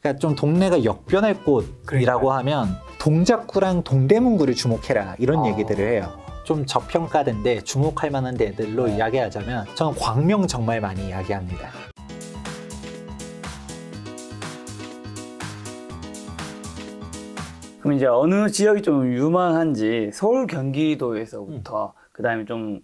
그러니까 좀 동네가 역변할 곳이라고 하면 동작구랑 동대문구를 주목해라 이런 얘기들을 해요. 좀 저평가된데 주목할 만한 데들로 이야기하자면 저는 광명 정말 많이 이야기합니다. 그럼 이제 어느 지역이 좀 유망한지 서울 경기도에서부터 그다음에 좀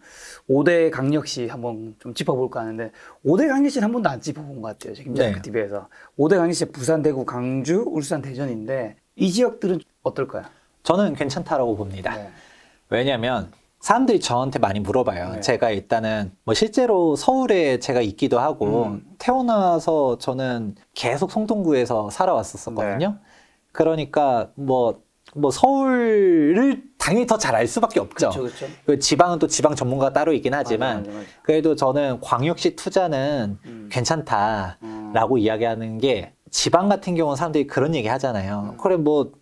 5대 강력시 한번 좀 짚어볼까 하는데 5대 강력시는 한 번도 안 짚어본 것 같아요. 지금 TV에서 5대 강력시 부산, 대구, 강주, 울산, 대전인데 이 지역들은 어떨까요? 저는 괜찮다라고 봅니다. 왜냐하면 사람들이 저한테 많이 물어봐요. 제가 일단은 뭐 실제로 서울에 제가 있기도 하고 태어나서 저는 계속 성동구에서 살아왔었거든요. 그러니까 뭐 서울을 당연히 더 잘 알 수밖에 없죠. 그쵸. 그 지방은 또 지방 전문가가 따로 있긴 하지만 맞아. 그래도 저는 광역시 투자는 괜찮다라고 이야기하는 게 지방 같은 경우는 사람들이 그런 얘기 하잖아요. 그래 뭐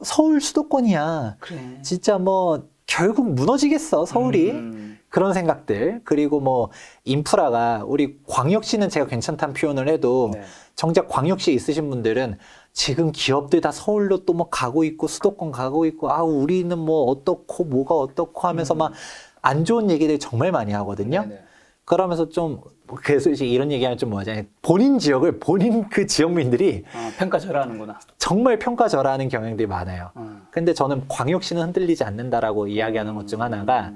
서울 수도권이야. 그래. 진짜 뭐 결국 무너지겠어 서울이. 그런 생각들. 그리고 뭐 인프라가 우리 광역시는 제가 괜찮다는 표현을 해도 정작 광역시에 있으신 분들은 지금 기업들 다 서울로 또 뭐 가고 있고 수도권 가고 있고 우리는 뭐 어떻고 뭐가 어떻고 하면서 막 안 좋은 얘기들 정말 많이 하거든요. 그러면서 좀 그래서 이런 얘기하면 좀 뭐하잖아요. 본인 지역을 본인 그 지역민들이 평가절하하는구나. 정말 평가절하하는 경향들이 많아요. 근데 저는 광역시는 흔들리지 않는다라고 이야기하는 것 중 하나가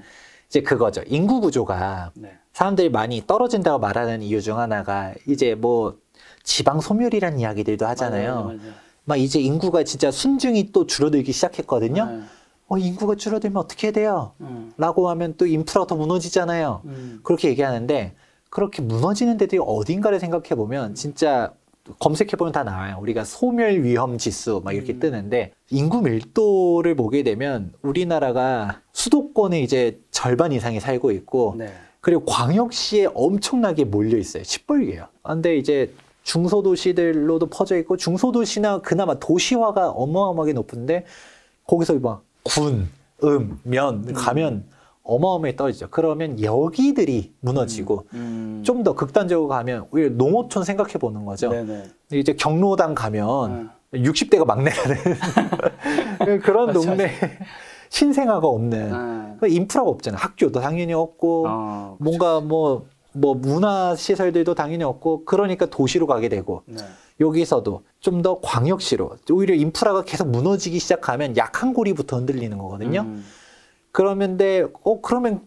이제 그거죠. 인구 구조가 사람들이 많이 떨어진다고 말하는 이유 중 하나가 이제 뭐 지방 소멸이라는 이야기들도 하잖아요. 맞아. 막 이제 인구가 진짜 순증이 또 줄어들기 시작했거든요. 인구가 줄어들면 어떻게 해야 돼요? 라고 하면 또 인프라가 더 무너지잖아요. 그렇게 얘기하는데 그렇게 무너지는 데들이 어딘가를 생각해 보면 진짜 검색해 보면 다 나와요. 우리가 소멸 위험 지수 막 이렇게 뜨는데 인구 밀도를 보게 되면 우리나라가 수도권에 이제 절반 이상이 살고 있고 그리고 광역시에 엄청나게 몰려 있어요. 시뻘개요. 근데 이제 중소도시들로도 퍼져 있고 중소도시나 그나마 도시화가 어마어마하게 높은데 거기서 막 군, 면 가면 어마어마하게 떨어지죠. 그러면 여기들이 무너지고 좀 더 극단적으로 가면 우리 농어촌 생각해 보는 거죠. 이제 경로당 가면 60대가 막내라는 그런 동네 신생아가 없는 인프라가 없잖아요. 학교도 당연히 없고 뭔가 뭐 문화 시설들도 당연히 없고 그러니까 도시로 가게 되고 여기서도 좀 더 광역시로 오히려 인프라가 계속 무너지기 시작하면 약한 고리부터 흔들리는 거거든요. 그러면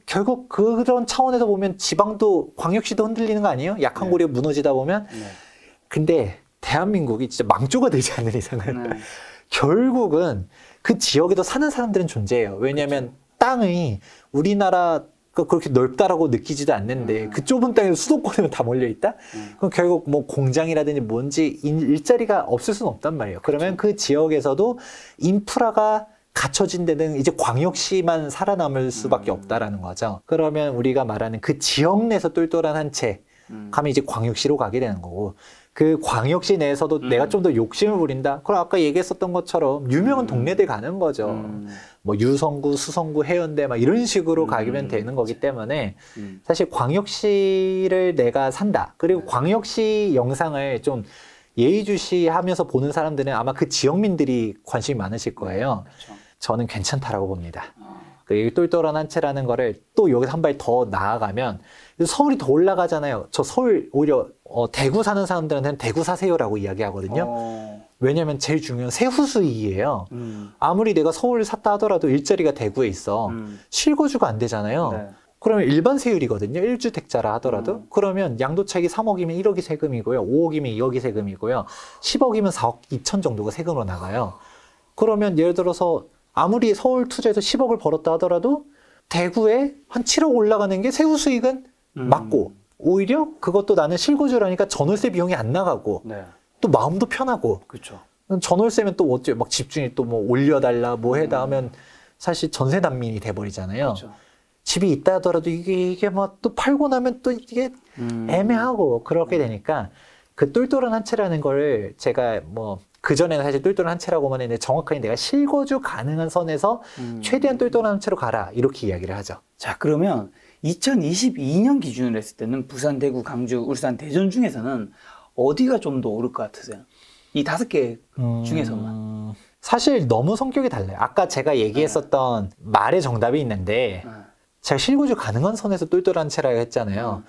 결국 그런 차원에서 보면 지방도 광역시도 흔들리는 거 아니에요? 약한 고리가 무너지다 보면. 근데 대한민국이 진짜 망조가 되지 않는 이상은 결국은 그 지역에도 사는 사람들은 존재해요. 왜냐하면 땅이 우리나라 그렇게 넓다라고 느끼지도 않는데 그 좁은 땅에 수도권에는 다 몰려 있다? 그럼 결국 뭐 공장이라든지 뭔지 일자리가 없을 수는 없단 말이에요. 그러면 그 지역에서도 인프라가 갖춰진 데는 이제 광역시만 살아남을 수밖에 없다라는 거죠. 그러면 우리가 말하는 그 지역 내에서 똘똘한 한 채 가면 이제 광역시로 가게 되는 거고 그 광역시 내에서도 내가 좀 더 욕심을 부린다? 그럼 아까 얘기했었던 것처럼 유명한 동네들 가는 거죠. 뭐 유성구, 수성구, 해운대 막 이런 식으로 가면 되는 거기 때문에 사실 광역시를 내가 산다. 그리고 광역시 영상을 좀 예의주시하면서 보는 사람들은 아마 그 지역민들이 관심이 많으실 거예요. 저는 괜찮다라고 봅니다. 이 똘똘한 한 채라는 거를 또 여기서 한 발 더 나아가면 서울이 더 올라가잖아요. 저 서울 오히려 대구 사는 사람들한테는 대구 사세요라고 이야기하거든요. 왜냐하면 제일 중요한 세후 수익이에요. 아무리 내가 서울을 샀다 하더라도 일자리가 대구에 있어. 실거주가 안 되잖아요. 그러면 일반 세율이거든요. 1주택자라 하더라도. 그러면 양도차익이 3억이면 1억이 세금이고요. 5억이면 2억이 세금이고요. 10억이면 4억 2천 정도가 세금으로 나가요. 그러면 예를 들어서 아무리 서울 투자해서 10억을 벌었다 하더라도 대구에 한 7억 올라가는 게 세후 수익은 맞고 오히려 그것도 나는 실거주라니까 전월세 비용이 안 나가고 또 마음도 편하고 전월세면 또 어째 막 집주인이 또 뭐 올려달라 뭐 해다 하면 사실 전세 난민이 돼버리잖아요. 집이 있다 하더라도 이게 막 또 팔고 나면 또 이게 애매하고 그렇게 되니까 그 똘똘한 한 채라는 거를 제가 뭐 그전에는 사실 똘똘한 한 채라고만 했는데 정확하게 내가 실거주 가능한 선에서 최대한 똘똘한 한 채로 가라 이렇게 이야기를 하죠. 자, 그러면 2022년 기준으로 했을 때는 부산, 대구, 강주, 울산, 대전 중에서는 어디가 좀 더 오를 것 같으세요? 이 5개 중에서만. 사실 너무 성격이 달라요. 아까 제가 얘기했었던 말의 정답이 있는데 제가 실구주 가능한 선에서 똘똘한 체라고 했잖아요.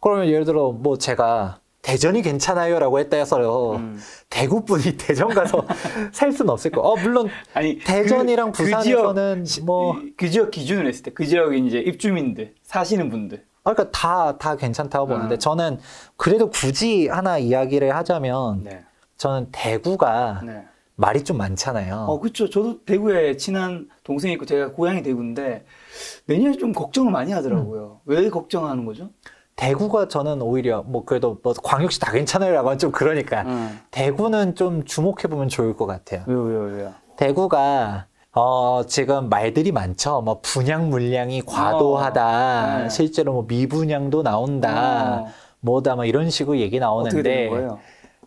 그러면 예를 들어 뭐 제가 대전이 괜찮아요 라고 했다 해서요. 대구 분이 대전 가서 살 수는 없을 거예요. 물론 아니, 대전이랑 부산에서는 그 지역 기준으로 했을 때 그 지역에 이제 입주민들, 사시는 분들. 그러니까 다 괜찮다고 보는데 저는 그래도 굳이 하나 이야기를 하자면 네. 저는 대구가 네. 말이 좀 많잖아요. 그렇죠. 저도 대구에 친한 동생이 있고 제가 고향이 대구인데 내년에 좀 걱정을 많이 하더라고요. 왜 걱정하는 거죠? 대구가 저는 오히려 뭐 그래도 뭐 광역시 다 괜찮아요라고 하면 좀 그러니까 대구는 좀 주목해 보면 좋을 것 같아요. 왜요? 대구가 지금 말들이 많죠. 뭐 분양 물량이 과도하다. 네. 실제로 뭐 미분양도 나온다. 뭐다 뭐 이런 식으로 얘기 나오는데 어떻게 되는 거예요?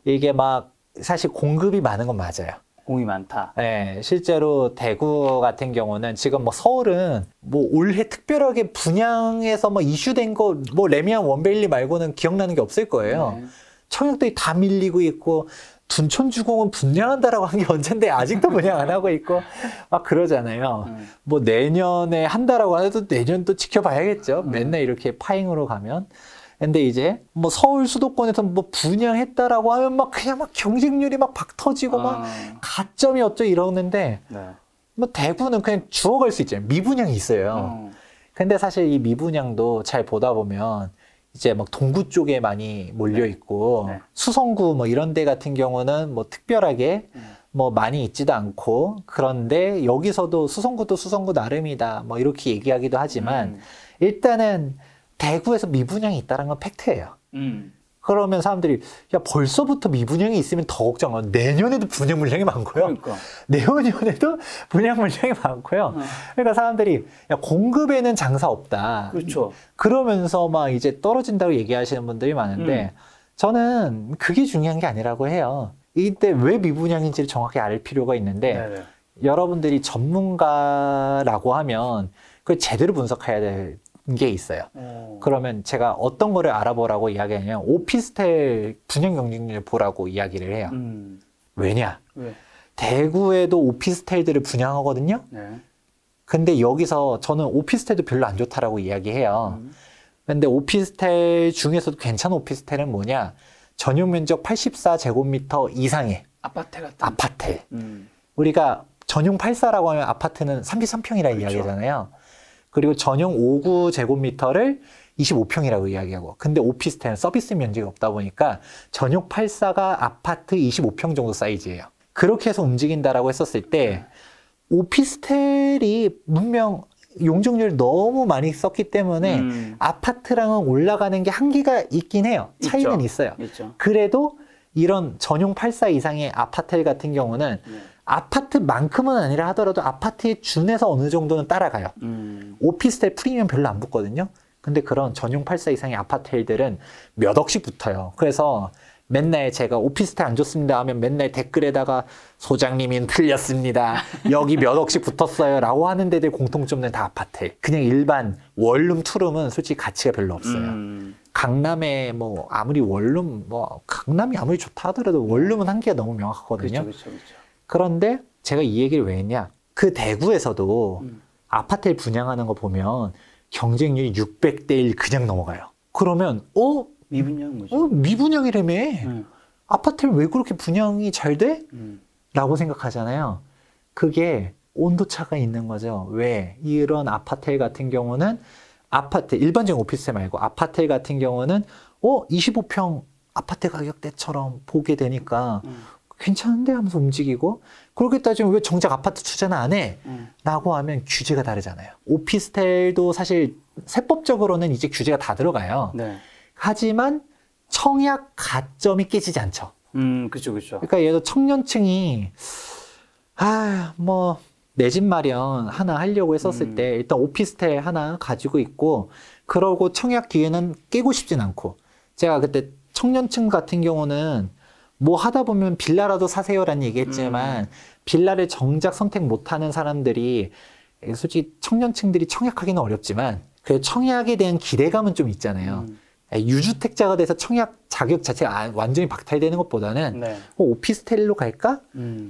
이게 막 사실 공급이 많은 건 맞아요. 공이 많다. 네, 실제로 대구 같은 경우는 지금 뭐 서울은 뭐 올해 특별하게 분양에서 뭐 이슈된 거 뭐 레미안 원베일리 말고는 기억나는 게 없을 거예요. 네. 청약들이 다 밀리고 있고 둔촌주공은 분양한다라고 한 게 언젠데 아직도 분양 안 하고 있고 막 그러잖아요. 뭐 내년에 한다라고 해도 내년도 지켜봐야겠죠. 맨날 이렇게 파행으로 가면. 근데 이제 뭐 서울 수도권에서 뭐 분양했다라고 하면 막 그냥 막 경쟁률이 막 박 터지고 막 가점이 어쩌고 이러는데 네. 뭐 대구는 그냥 주워갈 수 있잖아요. 미분양이 있어요. 근데 사실 이 미분양도 잘 보다 보면 이제 막 동구 쪽에 많이 몰려 있고 네. 수성구 뭐 이런 데 같은 경우는 뭐 특별하게 뭐 많이 있지도 않고 그런데 여기서도 수성구도 수성구 나름이다 뭐 이렇게 얘기하기도 하지만 일단은 대구에서 미분양이 있다는 건 팩트예요. 그러면 사람들이 야 벌써부터 미분양이 있으면 더 걱정하고 내년에도 분양 물량이 많고요. 그러니까. 내년에도 분양 물량이 많고요. 그러니까 사람들이 야 공급에는 장사 없다. 그렇죠. 그러면서 막 이제 떨어진다고 얘기하시는 분들이 많은데 저는 그게 중요한 게 아니라고 해요. 이때 왜 미분양인지를 정확히 알 필요가 있는데 네네. 여러분들이 전문가라고 하면 그걸 제대로 분석해야 될 게 있어요. 그러면 제가 어떤 거를 알아보라고 이야기하냐면 오피스텔 분양 경쟁률을 보라고 이야기를 해요. 왜냐? 왜? 대구에도 오피스텔들을 분양하거든요. 네. 근데 여기서 저는 오피스텔도 별로 안 좋다라고 이야기해요. 근데 오피스텔 중에서도 괜찮은 오피스텔은 뭐냐? 전용 면적 84제곱미터 이상의 아파트 같은. 아파트. 우리가 전용 84라고 하면 아파트는 33평이라 그렇죠. 이야기하잖아요. 그리고 전용 59제곱미터를 25평이라고 이야기하고. 근데 오피스텔은 서비스 면적이 없다 보니까 전용 84가 아파트 25평 정도 사이즈예요. 그렇게 해서 움직인다라고 했었을 때 오피스텔이 분명 용적률을 너무 많이 썼기 때문에 아파트랑은 올라가는 게 한계가 있긴 해요. 차이는 있어요. 있죠. 그래도 이런 전용 84 이상의 아파트 같은 경우는 아파트만큼은 아니라 하더라도 아파트에 준해서 어느 정도는 따라가요. 오피스텔 프리미엄 별로 안 붙거든요. 근데 그런 전용 84 이상의 아파트들은 몇 억씩 붙어요. 그래서 맨날 제가 오피스텔 안 좋습니다 하면 맨날 댓글에다가 소장님이 틀렸습니다. 여기 몇 억씩 붙었어요 라고 하는 데들 공통점은 다 아파트. 그냥 일반 원룸, 투룸은 솔직히 가치가 별로 없어요. 강남에 뭐 아무리 원룸, 뭐 강남이 아무리 좋다 하더라도 원룸은 한계가 너무 명확하거든요. 그렇죠. 그런데 제가 이 얘기를 왜 했냐. 그 대구에서도 아파트를 분양하는 거 보면 경쟁률이 600대 1 그냥 넘어가요. 그러면 미분양인 거죠. 미분양이라며. 아파트를 왜 그렇게 분양이 잘 돼? 라고 생각하잖아요. 그게 온도차가 있는 거죠. 왜? 이런 아파트 같은 경우는 아파트, 일반적인 오피스텔 말고 아파트 같은 경우는 25평 아파트 가격대처럼 보게 되니까 괜찮은데 하면서 움직이고 그렇게 따지면 왜 정작 아파트 투자는 안 해? 라고 하면 규제가 다르잖아요. 오피스텔도 사실 세법적으로는 이제 규제가 다 들어가요. 네. 하지만 청약 가점이 깨지지 않죠. 그렇죠. 그러니까 얘도 청년층이 뭐 내 집 마련 하나 하려고 했었을 때 일단 오피스텔 하나 가지고 있고 그러고 청약 기회는 깨고 싶진 않고 제가 그때 청년층 같은 경우는 뭐 하다 보면 빌라라도 사세요라는 얘기했지만 빌라를 정작 선택 못하는 사람들이 솔직히 청년층들이 청약하기는 어렵지만 그 청약에 대한 기대감은 좀 있잖아요. 유주택자가 돼서 청약 자격 자체가 완전히 박탈되는 것보다는 네. 오피스텔로 갈까?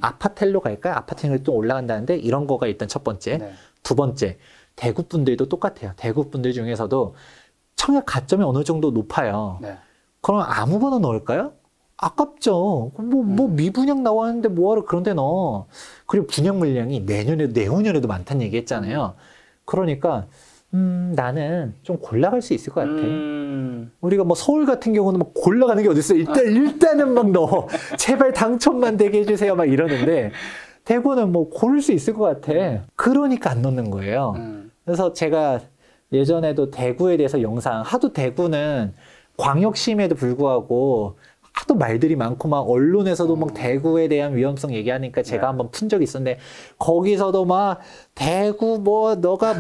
아파텔로 갈까? 아파트는 또 올라간다는데 이런 거가 일단 첫 번째. 네. 두 번째, 대구 분들도 똑같아요. 대구 분들 중에서도 청약 가점이 어느 정도 높아요. 네. 그럼 아무거나 넣을까요? 아깝죠. 뭐 미분양 나왔는데 뭐하러 그런 데 넣어. 그리고 분양 물량이 내년에도 내후년에도 많다는 얘기 했잖아요. 그러니까 나는 좀 골라갈 수 있을 것 같아. 우리가 뭐 서울 같은 경우는 막 골라가는 게 어딨어. 일단은 막 넣어. 제발 당첨만 되게 해주세요. 막 이러는데 대구는 뭐 고를 수 있을 것 같아. 그러니까 안 넣는 거예요. 그래서 제가 예전에도 대구에 대해서 영상, 하도 대구는 광역시임에도 불구하고 하도 말들이 많고 막 언론에서도 막 대구에 대한 위험성 얘기하니까 제가 한번 푼 적이 있었는데 거기서도 막 대구 뭐 너가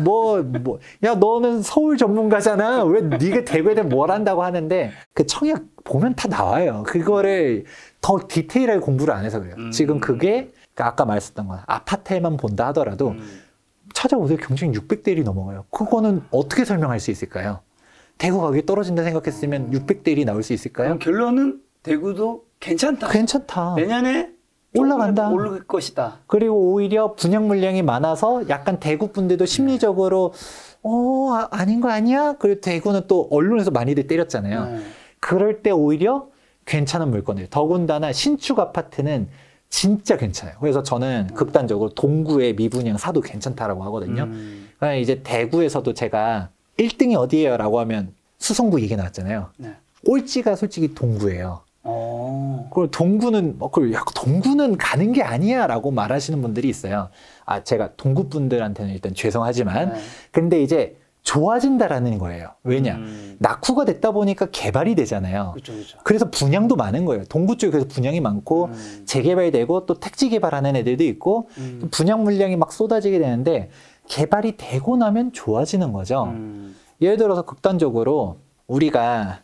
야 너는 서울 전문가잖아 왜 네가 대구에 대해 뭘 한다고 하는데 그 청약 보면 다 나와요. 그거를 더 디테일하게 공부를 안 해서 그래요. 지금 그게 아까 말했었던 거 아파트에만 본다 하더라도 찾아보세요. 경쟁 600대 1이 넘어가요. 그거는 어떻게 설명할 수 있을까요? 대구 가격이 떨어진다 생각했으면 600대 1이 나올 수 있을까요? 그럼 결론은 대구도 괜찮다. 괜찮다. 내년에 올라간다. 오를 것이다. 그리고 오히려 분양 물량이 많아서 약간 대구 분들도 심리적으로 아닌 거 아니야? 그리고 대구는 또 언론에서 많이들 때렸잖아요. 그럴 때 오히려 괜찮은 물건이에요. 더군다나 신축 아파트는 진짜 괜찮아요. 그래서 저는 극단적으로 동구의 미분양 사도 괜찮다라고 하거든요. 그러니까 이제 대구에서도 제가 1등이 어디예요? 라고 하면 수성구 얘기 나왔잖아요. 네. 꼴찌가 솔직히 동구예요. 그리고 동구는 동구는 가는 게 아니야 라고 말하시는 분들이 있어요. 제가 동구 분들한테는 일단 죄송하지만 근데 이제 좋아진다라는 거예요. 왜냐? 낙후가 됐다 보니까 개발이 되잖아요. 그쵸. 그래서 분양도 많은 거예요. 동구 쪽에 그래서 분양이 많고 재개발되고 또 택지 개발하는 애들도 있고 분양 물량이 막 쏟아지게 되는데 개발이 되고 나면 좋아지는 거죠. 예를 들어서 극단적으로 우리가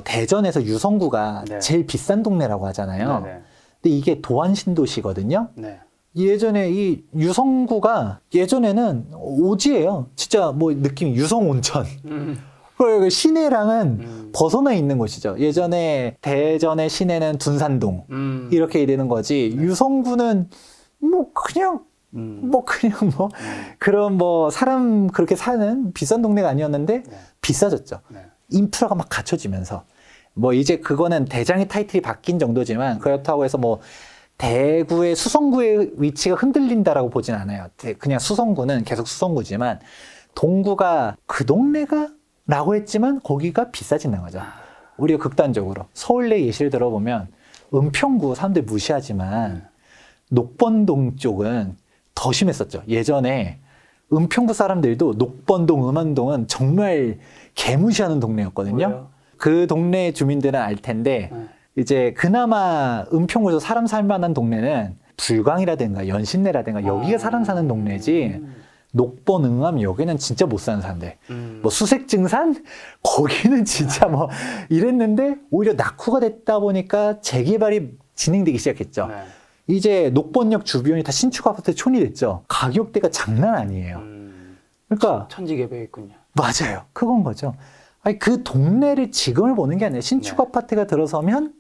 대전에서 유성구가 제일 비싼 동네라고 하잖아요. 근데 이게 도안신도시거든요. 예전에 이 유성구가 예전에는 오지예요. 진짜 뭐 느낌이 유성온천. 그리고 시내랑은 벗어나 있는 곳이죠. 예전에 대전의 시내는 둔산동 이렇게 되는 거지. 유성구는 그냥 그런 사람 그렇게 사는 비싼 동네가 아니었는데 비싸졌죠. 인프라가 막 갖춰지면서 이제 그거는 대장의 타이틀이 바뀐 정도지만 그렇다고 해서 대구의 수성구의 위치가 흔들린다라고 보진 않아요. 그냥 수성구는 계속 수성구지만 동구가 그 동네가 라고 했지만 거기가 비싸진다는 거죠. 우리가 극단적으로 서울내 예시를 들어보면 은평구 사람들 무시하지만 녹번동 쪽은 더 심했었죠. 예전에 은평구 사람들도 녹번동, 음암동은 정말 개무시하는 동네였거든요. 뭐예요? 그 동네 주민들은 알 텐데 이제 그나마 은평구에서 사람 살만한 동네는 불광이라든가 연신내라든가 여기가 사람 사는 동네지 녹번, 응암 여기는 진짜 못 사는 사람들. 수색증산? 거기는 진짜 이랬는데 오히려 낙후가 됐다 보니까 재개발이 진행되기 시작했죠. 이제 녹번역 주변이 다 신축 아파트 촌이 됐죠. 가격대가 장난 아니에요. 그러니까 천지개벽이군요. 맞아요. 그건 거죠. 그 동네를 지금을 보는 게 아니라 신축 아파트가 들어서면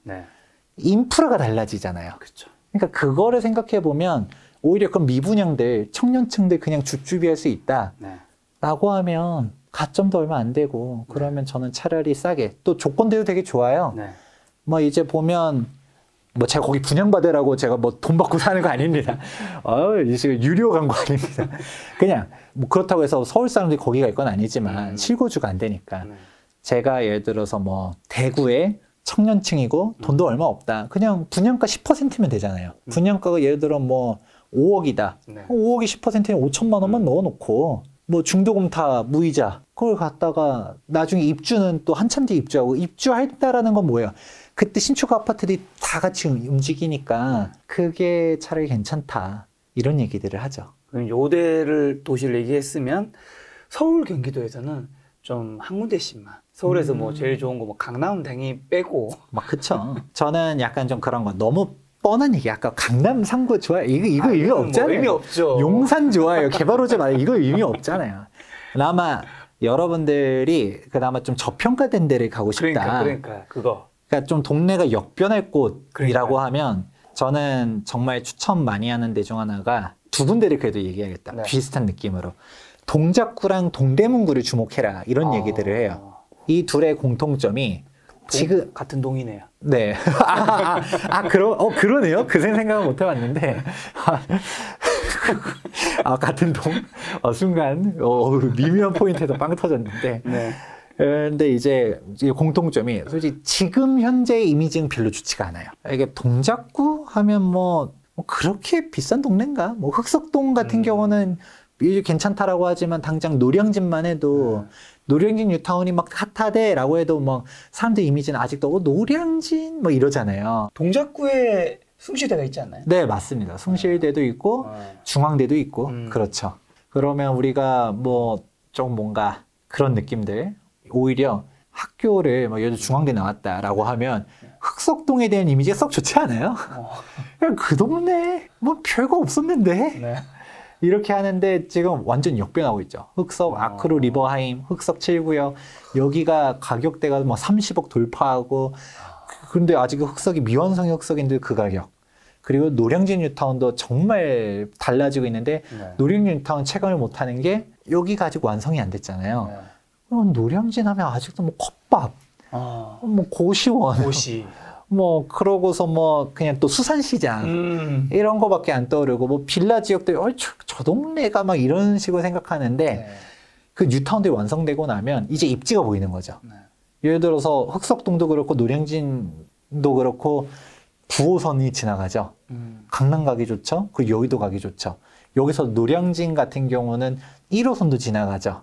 인프라가 달라지잖아요. 그렇죠. 그러니까 그거를 생각해 보면 오히려 그럼 미분양들, 청년층들 그냥 줍줍이할 수 있다라고 하면 가점도 얼마 안 되고 그러면 저는 차라리 싸게 또 조건들도 되게 좋아요. 이제 보면 제가 거기 분양받으라고 제가 돈 받고 사는 거 아닙니다. 지금 유료 광고 아닙니다. 그냥 그렇다고 해서 서울 사람들이 거기 갈 건 아니지만 실거주가 안 되니까 제가 예를 들어서 대구에 청년층이고 돈도 얼마 없다. 그냥 분양가 10%면 되잖아요. 분양가가 예를 들어 5억이다. 5억이 10%면 5천만 원만 넣어놓고 중도금타 무이자 그걸 갖다가 나중에 입주는 또 한참 뒤에 입주하고 입주했다라는 건 뭐예요? 그때 신축 아파트들이 다 같이 움직이니까 그게 차라리 괜찮다. 이런 얘기들을 하죠. 요대를 도시를 얘기했으면 서울 경기도에서는 좀 한 군데씩만 서울에서 제일 좋은 거 강남 당연히 빼고 그쵸. 저는 약간 좀 그런 거 너무 뻔한 얘기. 아까 강남 상구 좋아요. 이거 의미 없잖아요. 의미 없죠. 용산 좋아요. 개발 오지 마요. 이거 의미 없잖아요. 아마 여러분들이 그나마 좀 저평가된 데를 가고 싶다. 그러니까 그거. 그러니까 좀 동네가 역변할 곳이라고 그러니까요. 하면 저는 정말 추천 많이 하는 데 중 하나가 두 군데를 그래도 얘기하겠다. 네. 비슷한 느낌으로. 동작구랑 동대문구를 주목해라. 이런 얘기들을 해요. 이 둘의 공통점이 지금 같은 동이네요. 네. 그러네요. 그 생각은 못 해봤는데. 같은 동? 순간, 미묘한 포인트에서 빵 터졌는데. 네. 근데 이제 공통점이 솔직히 지금 현재의 이미지는 별로 좋지가 않아요. 이게 동작구 하면 뭐 그렇게 비싼 동네인가? 뭐 흑석동 같은 경우는 괜찮다라고 하지만 당장 노량진만 해도 노량진 뉴타운이 막 핫하대라고 해도 뭐 사람들 이미지는 아직도 노량진 뭐 이러잖아요. 동작구에 숭실대가 있지 않나요? 네, 맞습니다. 숭실대도 있고 중앙대도 있고 그렇죠. 그러면 우리가 뭐 좀 뭔가 그런 느낌들 오히려 학교를 뭐 예를 들어 중앙대 나왔다라고 하면 흑석동에 대한 이미지가 썩 좋지 않아요? 그냥 그 동네 뭐 별거 없었는데 네. 이렇게 하는데 지금 완전 역변하고 있죠. 흑석 아크로 리버하임, 흑석 7구역 여기가 가격대가 뭐 30억 돌파하고 근데 아직 흑석이 미완성의 흑석인데 그 가격. 그리고 노량진 뉴타운도 정말 달라지고 있는데 노량진 뉴타운 체감을 못하는 게 여기가 아직 완성이 안 됐잖아요. 그럼 노량진 하면 아직도 뭐 컵밥, 뭐 고시원, 뭐 그러고서 뭐 그냥 또 수산시장 이런 거밖에 안 떠오르고 뭐 빌라 지역들 저 동네가 막 이런 식으로 생각하는데 그 뉴타운들이 완성되고 나면 이제 입지가 보이는 거죠. 예를 들어서 흑석동도 그렇고 노량진도 그렇고 9호선이 지나가죠. 강남 가기 좋죠. 그리고 여의도 가기 좋죠. 여기서 노량진 같은 경우는 1호선도 지나가죠.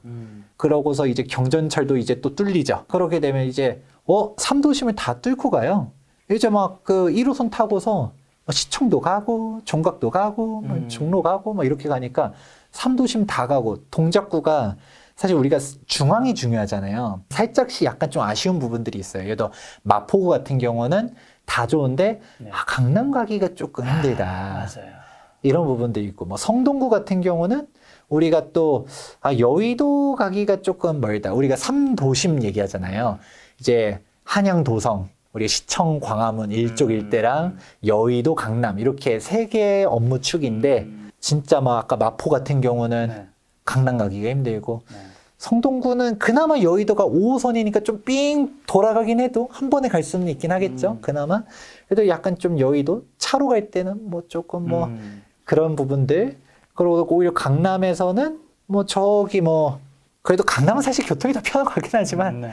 그러고서 이제 경전철도 이제 또 뚫리죠. 그렇게 되면 이제 3도심을 다 뚫고 가요. 이제 막 그 1호선 타고서 시청도 가고 종각도 가고 종로 가고 막 이렇게 가니까 3도심 다 가고 동작구가 사실 우리가 중앙이 중요하잖아요. 살짝씩 약간 좀 아쉬운 부분들이 있어요. 예를 들어 마포구 같은 경우는 다 좋은데 강남 가기가 조금 힘들다. 맞아요. 이런 부분도 있고 뭐 성동구 같은 경우는 우리가 또 여의도 가기가 조금 멀다. 우리가 3도심 얘기하잖아요. 이제 한양 도성, 우리 시청 광화문 일쪽 일대랑 여의도 강남 이렇게 세 개의 업무 축인데 진짜 막 아까 마포 같은 경우는 강남 가기가 힘들고 성동구는 그나마 여의도가 5호선이니까 좀 삥 돌아가긴 해도 한 번에 갈 수는 있긴 하겠죠. 그나마. 그래도 약간 좀 여의도 차로 갈 때는 뭐 조금 뭐 그런 부분들. 그리고 오히려 강남에서는 뭐 저기 뭐 그래도 강남은 사실 교통이 더 편한 것 같긴 하지만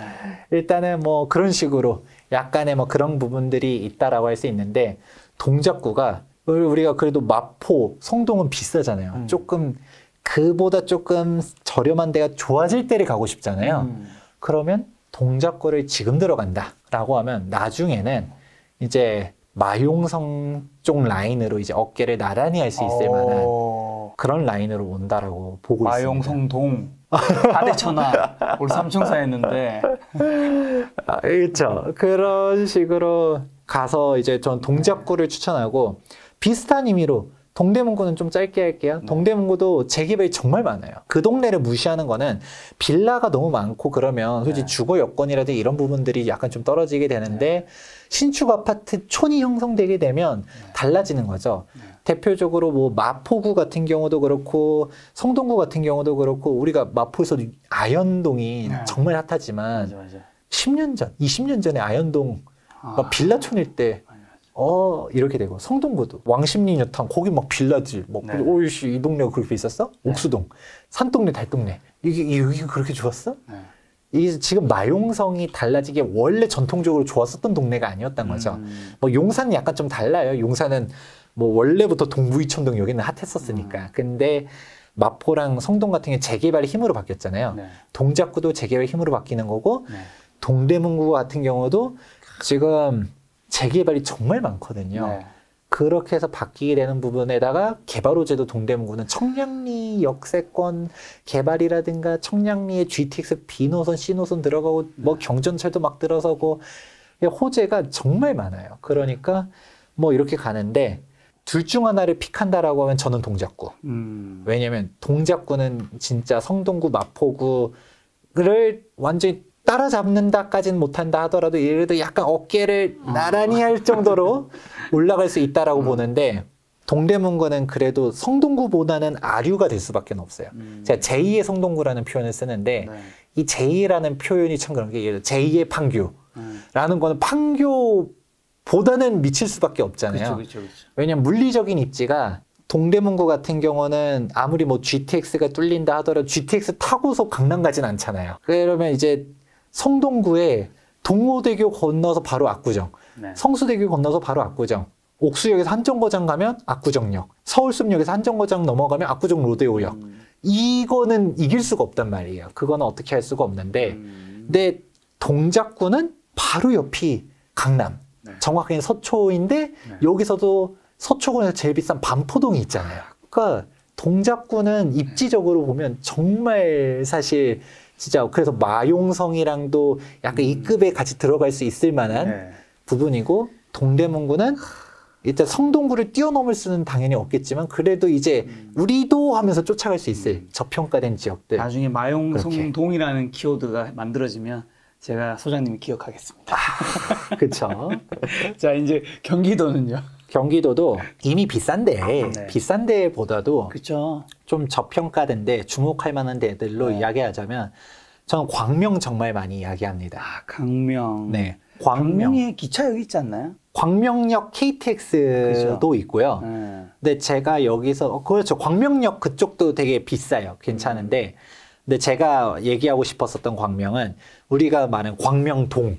일단은 뭐 그런 식으로 약간의 뭐 그런 부분들이 있다라고 할 수 있는데 동작구가 우리가 그래도 마포, 성동은 비싸잖아요. 조금 그보다 조금 저렴한 데가 좋아질 때를 가고 싶잖아요. 그러면 동작구를 지금 들어간다라고 하면 나중에는 이제 마용성 쪽 라인으로 이제 어깨를 나란히 할 수 있을 만한 그런 라인으로 온다라고 보고 마용성동, 다대천하 우리 삼총사였는데 그렇죠. 그런 식으로 가서 이제 전 동작구를 추천하고 비슷한 의미로 동대문구는 좀 짧게 할게요. 동대문구도 재개발이 정말 많아요. 그 동네를 무시하는 거는 빌라가 너무 많고 그러면 솔직히 주거 여건이라든지 이런 부분들이 약간 좀 떨어지게 되는데 신축 아파트 촌이 형성되게 되면 달라지는 거죠. 대표적으로 뭐 마포구 같은 경우도 그렇고 성동구 같은 경우도 그렇고 우리가 마포에서 아현동이 정말 핫하지만 10년 전, 20년 전에 아현동 빌라촌일 때 이렇게 되고 성동구도 왕십리 뉴타운 거기 막 빌라들 막 오이씨 이 동네가 그렇게 있었어? 옥수동 산동네 달동네 이게 그렇게 좋았어? 이 지금 마용성이 달라지게 원래 전통적으로 좋았었던 동네가 아니었던 거죠. 뭐 용산은 약간 좀 달라요. 용산은 뭐 원래부터 동부이촌동 여기는 핫했었으니까. 근데 마포랑 성동 같은 게 재개발의 힘으로 바뀌었잖아요. 동작구도 재개발의 힘으로 바뀌는 거고 동대문구 같은 경우도 지금 재개발이 정말 많거든요. 그렇게 해서 바뀌게 되는 부분에다가 개발호재도 동대문구는 청량리 역세권 개발이라든가 청량리에 GTX B노선, C노선 들어가고 뭐 경전철도 막 들어서고 호재가 정말 많아요. 그러니까 뭐 이렇게 가는데 둘 중 하나를 픽한다라고 하면 저는 동작구. 왜냐면 동작구는 진짜 성동구, 마포구 완전히 따라잡는다까지는 못한다 하더라도 예를 들어 약간 어깨를 나란히 할 정도로 올라갈 수 있다라고 보는데 동대문구는 그래도 성동구보다는 아류가 될 수밖에 없어요. 제가 제2의 성동구라는 표현을 쓰는데 네. 이 제2라는 표현이 참 그런 게 예를 들어 제2의 판교라는 거는 판교보다는 미칠 수밖에 없잖아요. 그렇죠. 왜냐하면 물리적인 입지가 동대문구 같은 경우는 아무리 뭐 GTX가 뚫린다 하더라도 GTX 타고서 강남 가진 않잖아요. 그러면 이제 성동구에 동호대교 건너서 바로 압구정, 네. 성수대교 건너서 바로 압구정, 옥수역에서 한정거장 가면 압구정역, 서울숲역에서 한정거장 넘어가면 압구정 로데오역. 이거는 이길 수가 없단 말이에요. 그거는 어떻게 할 수가 없는데 근데 동작구는 바로 옆이 강남, 네. 정확하게 서초인데 네. 여기서도 서초구에서 제일 비싼 반포동이 있잖아요. 그러니까 동작구는 입지적으로 보면 정말 사실 진짜 그래서 마용성이랑도 약간 이 급에 같이 들어갈 수 있을 만한 네. 부분이고 동대문구는 일단 성동구를 뛰어넘을 수는 당연히 없겠지만 그래도 이제 우리도 하면서 쫓아갈 수 있을 저평가된 지역들. 나중에 마용성동이라는 키워드가 만들어지면 제가 소장님이 기억하겠습니다. 그렇죠. 자, 이제 경기도는요? 경기도도 이미 비싼데 네. 비싼 데보다도 그렇죠. 좀 저평가된데 주목할 만한 데들로 네. 이야기하자면 저는 광명 정말 많이 이야기합니다. 아, 강명. 네, 광명에 기차역이 있지 않나요? 광명역 KTX도 그죠. 있고요. 네. 근데 제가 여기서 그렇죠. 광명역 그쪽도 되게 비싸요. 괜찮은데 근데 제가 얘기하고 싶었었던 광명은 우리가 말하는 광명동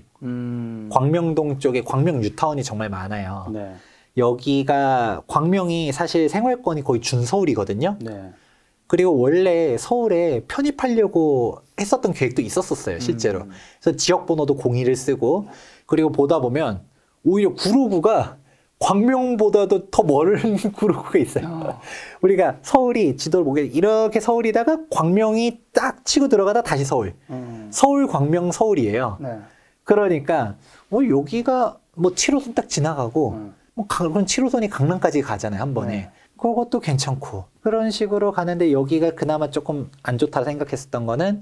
광명동 쪽에 광명 뉴타운이 정말 많아요. 네. 여기가 광명이 사실 생활권이 거의 준서울이거든요. 네. 그리고 원래 서울에 편입하려고 했었던 계획도 있었어요, 실제로. 그래서 지역번호도 02를 쓰고, 그리고 보다 보면 오히려 구로구가 광명보다도 더 멀은 구로구가 있어요. 우리가 서울이 지도를 보게 이렇게 서울이다가 광명이 딱 치고 들어가다 다시 서울. 서울, 광명, 서울이에요. 네. 그러니까 여기가 뭐 7호선 딱 지나가고 그럼 7호선이 강남까지 가잖아요, 한 번에. 네. 그것도 괜찮고 그런 식으로 가는데 여기가 그나마 조금 안 좋다 생각했었던 거는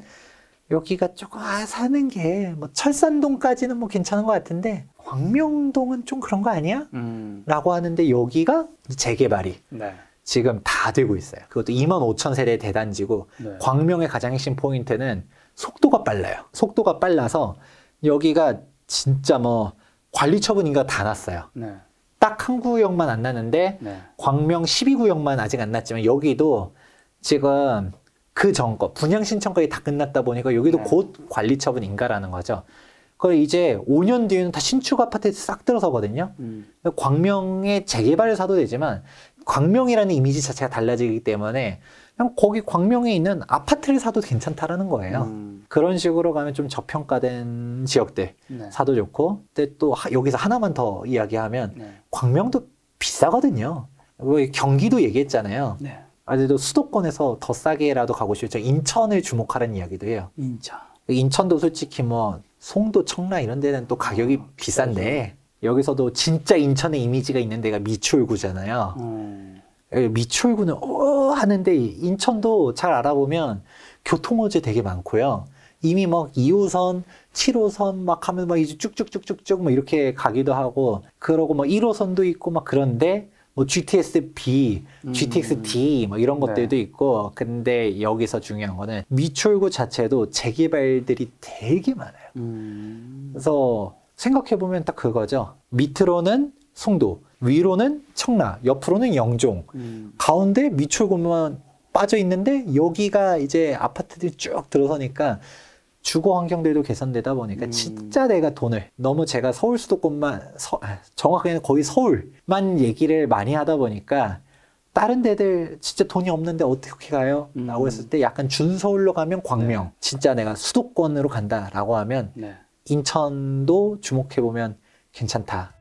여기가 조금 사는 게 뭐 철산동까지는 뭐 괜찮은 것 같은데 광명동은 좀 그런 거 아니야? 라고 하는데 여기가 재개발이 네. 지금 다 되고 있어요. 그것도 25,000세대 대단지고 네. 광명의 가장 핵심 포인트는 속도가 빨라요. 속도가 빨라서 여기가 진짜 뭐 관리처분인가 다 났어요. 네. 딱 한 구역만 안 났는데 네. 광명 12구역만 아직 안 났지만 여기도 지금 그 전 거 분양 신청까지 다 끝났다 보니까 여기도 네. 곧 관리처분인가라는 거죠. 그걸 이제 5년 뒤에는 다 신축 아파트에 싹 들어서거든요. 광명의 재개발을 사도 되지만 광명이라는 이미지 자체가 달라지기 때문에 그냥 거기 광명에 있는 아파트를 사도 괜찮다라는 거예요. 그런 식으로 가면 좀 저평가된 지역들 네. 사도 좋고, 근데 또 여기서 하나만 더 이야기하면 네. 광명도 비싸거든요. 경기도 얘기했잖아요. 네. 아직도 수도권에서 더 싸게라도 가고 싶죠. 인천을 주목하라는 이야기도 해요. 인천. 인천도 솔직히 뭐 송도, 청라 이런 데는 또 가격이 비싼데 여기서도 진짜 인천의 이미지가 있는 데가 미추홀구잖아요. 미추홀구는 하는데 인천도 잘 알아보면 교통호재 되게 많고요. 이미 막 2호선, 7호선 막 하면 막 이제 쭉쭉쭉쭉쭉 뭐 이렇게 가기도 하고 그러고 뭐 1호선도 있고 막 그런데 뭐 GTS B, GTX D 뭐 이런 것들도 네. 있고 근데 여기서 중요한 거는 미추홀구 자체도 재개발들이 되게 많아요. 그래서 생각해보면 딱 그거죠. 밑으로는 송도, 위로는 청라, 옆으로는 영종, 가운데 미추홀구만 빠져 있는데 여기가 이제 아파트들이 쭉 들어서니까 주거 환경들도 개선되다 보니까 진짜 내가 돈을 너무 제가 서울 수도권만 정확하게는 거의 서울만 얘기를 많이 하다 보니까 다른 데들 진짜 돈이 없는데 어떻게 가요? 라고 했을 때 약간 준서울로 가면 광명 네. 진짜 내가 수도권으로 간다라고 하면 네. 인천도 주목해보면 괜찮다